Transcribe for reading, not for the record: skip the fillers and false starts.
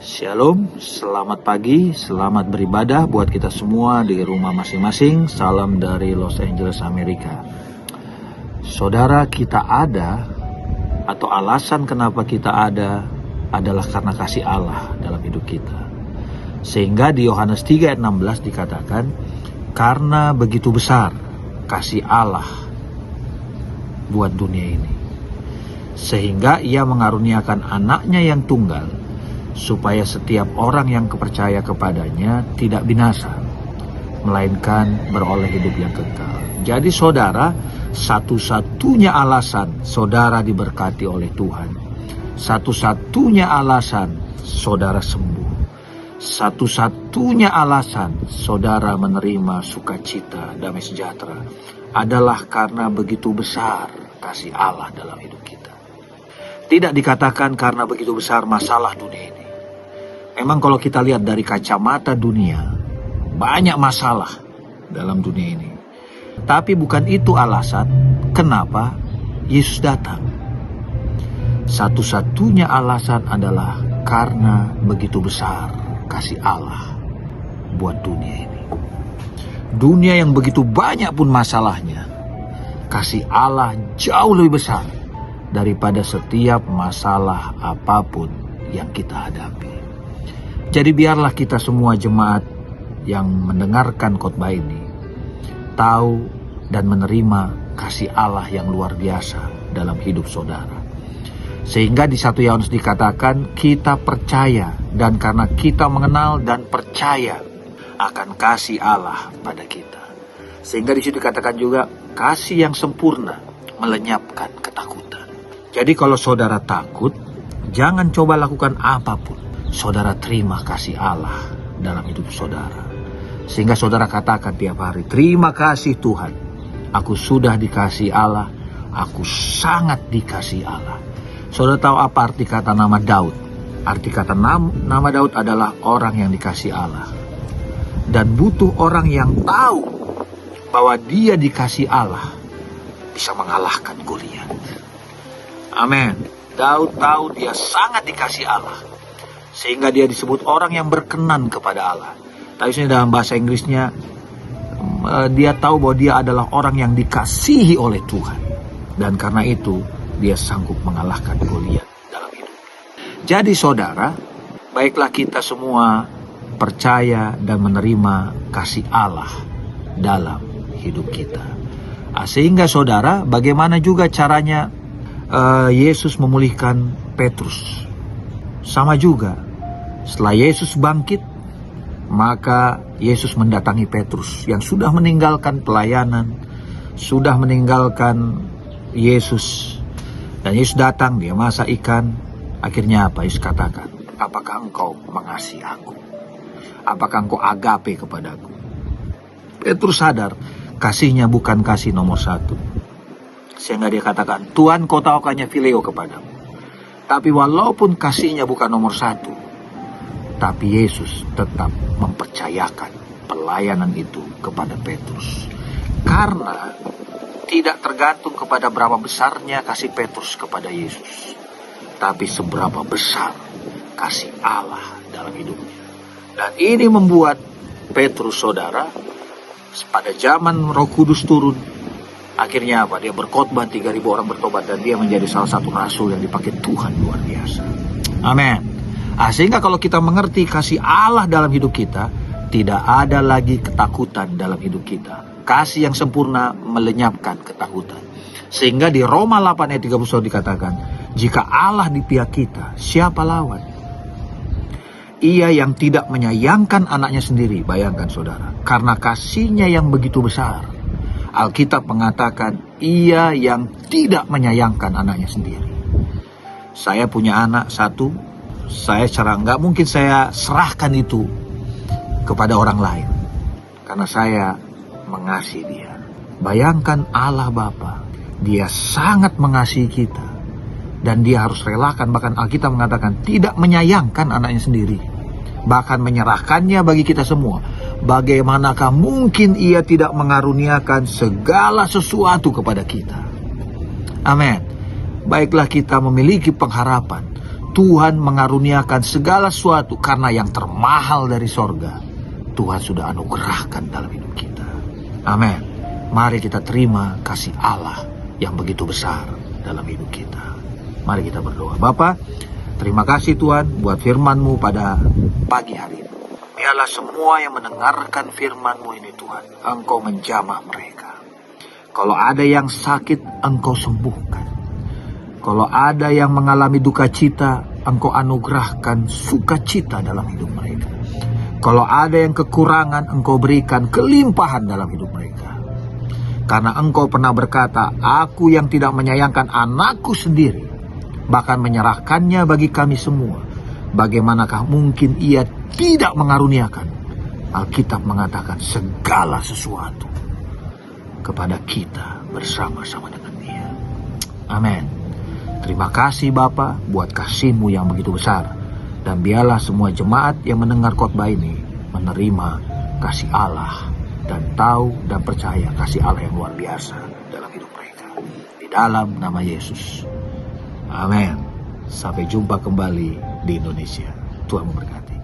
Shalom, selamat pagi, selamat beribadah buat kita semua di rumah masing-masing. Salam dari Los Angeles, Amerika. Saudara, kita ada, atau alasan kenapa kita ada adalah karena kasih Allah dalam hidup kita. Sehingga di Yohanes 3 ayat 16 dikatakan, karena begitu besar kasih Allah buat dunia ini, sehingga ia mengaruniakan anaknya yang tunggal, supaya setiap orang yang percaya kepadanya tidak binasa, melainkan beroleh hidup yang kekal. Jadi saudara, satu-satunya alasan saudara diberkati oleh Tuhan, satu-satunya alasan saudara sembuh, satu-satunya alasan saudara menerima sukacita, damai sejahtera, adalah karena begitu besar kasih Allah dalam hidup kita. Tidak dikatakan karena begitu besar masalah dunia ini. Memang kalau kita lihat dari kacamata dunia, banyak masalah dalam dunia ini. Tapi bukan itu alasan kenapa Yesus datang. Satu-satunya alasan adalah karena begitu besar kasih Allah buat dunia ini. Dunia yang begitu banyak pun masalahnya, kasih Allah jauh lebih besar daripada setiap masalah apapun yang kita hadapi. Jadi biarlah kita semua jemaat yang mendengarkan khotbah ini tahu dan menerima kasih Allah yang luar biasa dalam hidup saudara. Sehingga di 1 Yohanes dikatakan kita percaya, dan karena kita mengenal dan percaya akan kasih Allah pada kita. Sehingga di situ dikatakan juga kasih yang sempurna melenyapkan ketakutan. Jadi kalau saudara takut, jangan coba lakukan apapun. Saudara terima kasih Allah dalam hidup saudara. Sehingga saudara katakan tiap hari, terima kasih Tuhan, aku sudah dikasih Allah, aku sangat dikasih Allah. Saudara tahu apa arti kata nama Daud? Arti kata nama Daud adalah orang yang dikasih Allah. Dan butuh orang yang tahu bahwa dia dikasih Allah bisa mengalahkan Goliat. Amin. Daud tahu dia sangat dikasih Allah, sehingga dia disebut orang yang berkenan kepada Allah. Tapi ini dalam bahasa Inggrisnya, dia tahu bahwa dia adalah orang yang dikasihi oleh Tuhan. Dan karena itu, dia sanggup mengalahkan Goliat dalam hidup. Jadi saudara, baiklah kita semua percaya dan menerima kasih Allah dalam hidup kita. Sehingga saudara, bagaimana juga caranya Yesus memulihkan Petrus? Sama juga, setelah Yesus bangkit, maka Yesus mendatangi Petrus yang sudah meninggalkan pelayanan, sudah meninggalkan Yesus. Dan Yesus datang, dia masak ikan. Akhirnya apa? Yesus katakan, apakah engkau mengasihi aku? Apakah engkau agape kepadaku? Petrus sadar, kasihnya bukan kasih nomor satu. Sehingga dia katakan, Tuhan, kau tahu hanya phileo kepadamu. Tapi walaupun kasihnya bukan nomor satu, tapi Yesus tetap mempercayakan pelayanan itu kepada Petrus. Karena tidak tergantung kepada berapa besarnya kasih Petrus kepada Yesus, tapi seberapa besar kasih Allah dalam hidupnya. Dan ini membuat Petrus, saudara, pada zaman Roh Kudus turun, akhirnya apa? Dia berkhotbah, 3.000 orang bertobat, dan dia menjadi salah satu rasul yang dipakai Tuhan luar biasa. Amin. Sehingga kalau kita mengerti kasih Allah dalam hidup kita, tidak ada lagi ketakutan dalam hidup kita. Kasih yang sempurna melenyapkan ketakutan. Sehingga di Roma 8 ayat 31 dikatakan, jika Allah di pihak kita, siapa lawan? Ia yang tidak menyayangkan anaknya sendiri, bayangkan saudara, karena kasihnya yang begitu besar. Alkitab mengatakan, ia yang tidak menyayangkan anaknya sendiri. Saya punya anak satu, saya nggak mungkin saya serahkan itu kepada orang lain, karena saya mengasihi dia. Bayangkan Allah Bapa, dia sangat mengasihi kita, dan dia harus relakan, bahkan Alkitab mengatakan tidak menyayangkan anaknya sendiri, bahkan menyerahkannya bagi kita semua. Bagaimanakah mungkin ia tidak mengaruniakan segala sesuatu kepada kita? Amin. Baiklah kita memiliki pengharapan Tuhan mengaruniakan segala sesuatu karena yang termahal dari sorga Tuhan sudah anugerahkan dalam hidup kita. Amin. Mari kita terima kasih Allah yang begitu besar dalam hidup kita. Mari kita berdoa. Bapa, terima kasih Tuhan buat firman-Mu pada pagi hari ini. Biarlah semua yang mendengarkan firman-Mu ini Tuhan, Engkau menjamah mereka. Kalau ada yang sakit, Engkau sembuhkan. Kalau ada yang mengalami duka cita, Engkau anugerahkan sukacita dalam hidup mereka. Kalau ada yang kekurangan, Engkau berikan kelimpahan dalam hidup mereka. Karena Engkau pernah berkata, Aku yang tidak menyayangkan anakku sendiri, bahkan menyerahkannya bagi kami semua, bagaimanakah mungkin Ia tidak mengaruniakan? Alkitab mengatakan segala sesuatu kepada kita bersama-sama dengan Dia. Amin. Terima kasih Bapa buat kasih-Mu yang begitu besar. Dan biarlah semua jemaat yang mendengar khotbah ini menerima kasih Allah dan tahu dan percaya kasih Allah yang luar biasa dalam hidup mereka. Di dalam nama Yesus. Amin. Sampai jumpa kembali di Indonesia. Tuhan memberkati.